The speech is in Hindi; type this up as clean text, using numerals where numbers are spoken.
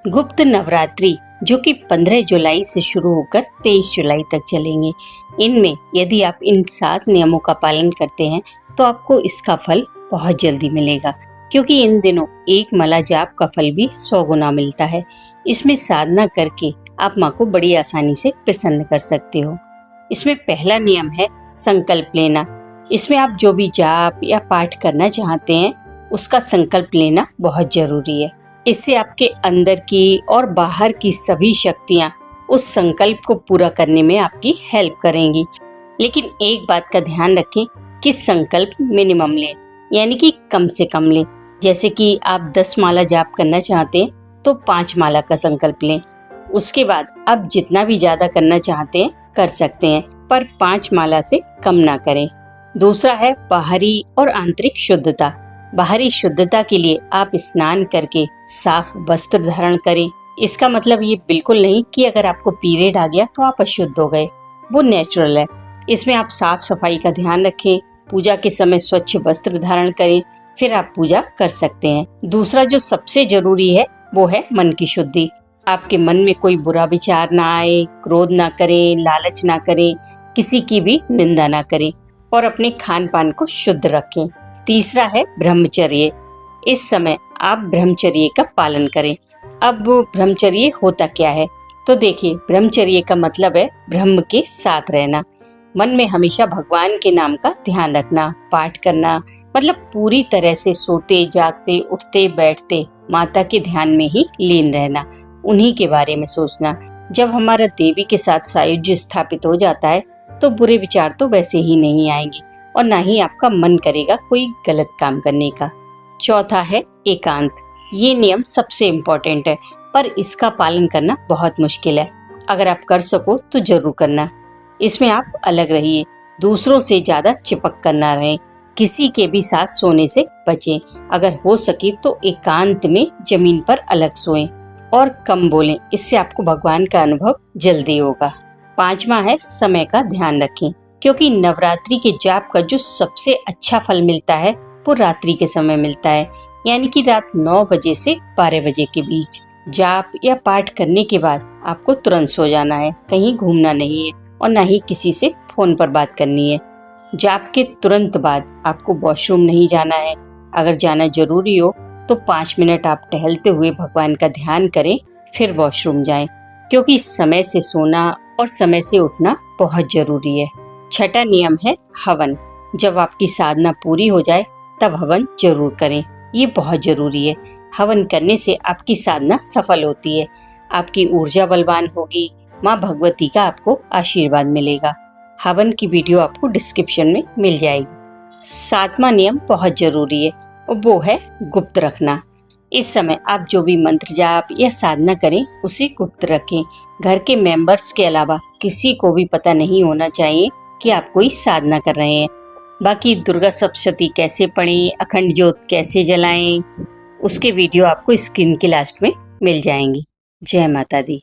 गुप्त नवरात्रि जो कि 15 जुलाई से शुरू होकर 23 जुलाई तक चलेंगे। इनमें यदि आप इन 7 नियमों का पालन करते हैं तो आपको इसका फल बहुत जल्दी मिलेगा, क्योंकि इन दिनों एक माला जाप का फल भी 100 गुना मिलता है। इसमें साधना करके आप माँ को बड़ी आसानी से प्रसन्न कर सकते हो। इसमें पहला नियम है संकल्प लेना। इसमें आप जो भी जाप या पाठ करना चाहते हैं उसका संकल्प लेना बहुत जरूरी है। इससे आपके अंदर की और बाहर की सभी शक्तियाँ उस संकल्प को पूरा करने में आपकी हेल्प करेंगी। लेकिन एक बात का ध्यान रखें कि संकल्प मिनिमम लें, यानी कि कम से कम लें। जैसे कि आप 10 माला जाप करना चाहते हैं तो 5 माला का संकल्प लें। उसके बाद आप जितना भी ज्यादा करना चाहते हैं कर सकते हैं, पर 5 माला से कम ना करें। दूसरा है बाहरी और आंतरिक शुद्धता। बाहरी शुद्धता के लिए आप स्नान करके साफ वस्त्र धारण करें। इसका मतलब ये बिल्कुल नहीं कि अगर आपको पीरियड आ गया तो आप अशुद्ध हो गए, वो नेचुरल है। इसमें आप साफ सफाई का ध्यान रखें, पूजा के समय स्वच्छ वस्त्र धारण करें, फिर आप पूजा कर सकते हैं। दूसरा जो सबसे जरूरी है वो है मन की शुद्धि। आपके मन में कोई बुरा विचार ना आए, क्रोध ना करें, लालच ना करें, किसी की भी निंदा ना करें और अपने खान पान को शुद्ध रखें। तीसरा है ब्रह्मचर्य। इस समय आप ब्रह्मचर्य का पालन करें। अब ब्रह्मचर्य होता क्या है, तो देखिए, ब्रह्मचर्य का मतलब है ब्रह्म के साथ रहना, मन में हमेशा भगवान के नाम का ध्यान रखना, पाठ करना, मतलब पूरी तरह से सोते जागते उठते बैठते माता के ध्यान में ही लीन रहना, उन्हीं के बारे में सोचना। जब हमारा देवी के साथ सायुज्य स्थापित हो जाता है तो बुरे विचार तो वैसे ही नहीं आएंगे और ना ही आपका मन करेगा कोई गलत काम करने का। चौथा है एकांत। ये नियम सबसे इम्पोर्टेंट है, पर इसका पालन करना बहुत मुश्किल है। अगर आप कर सको तो जरूर करना। इसमें आप अलग रहिए, दूसरों से ज्यादा चिपक कर ना रहें, किसी के भी साथ सोने से बचें। अगर हो सके तो एकांत में जमीन पर अलग सोएं और कम बोलें, इससे आपको भगवान का अनुभव जल्दी होगा। 5वां है समय का ध्यान रखें, क्योंकि नवरात्रि के जाप का जो सबसे अच्छा फल मिलता है वो रात्रि के समय मिलता है, यानी कि रात 9 बजे से 12 बजे के बीच। जाप या पाठ करने के बाद आपको तुरंत सो जाना है, कहीं घूमना नहीं है और ना ही किसी से फोन पर बात करनी है। जाप के तुरंत बाद आपको वॉशरूम नहीं जाना है। अगर जाना जरूरी हो तो 5 मिनट आप टहलते हुए भगवान का ध्यान करें, फिर वॉशरूम जाएं, क्योंकि समय से सोना और समय से उठना बहुत जरूरी है। छठा नियम है हवन। जब आपकी साधना पूरी हो जाए तब हवन जरूर करें, ये बहुत जरूरी है। हवन करने से आपकी साधना सफल होती है, आपकी ऊर्जा बलवान होगी, माँ भगवती का आपको आशीर्वाद मिलेगा। हवन की वीडियो आपको डिस्क्रिप्शन में मिल जाएगी। 7वां नियम बहुत जरूरी है, वो है गुप्त रखना। इस समय आप जो भी मंत्र जाप या साधना करें उसे गुप्त रखें। घर के मेंबर्स के अलावा किसी को भी पता नहीं होना चाहिए कि आप कोई साधना कर रहे हैं। बाकी दुर्गा सप्तशती कैसे पढ़ें, अखंड ज्योत कैसे जलाएं, उसके वीडियो आपको स्क्रीन के लास्ट में मिल जाएंगी। जय माता दी।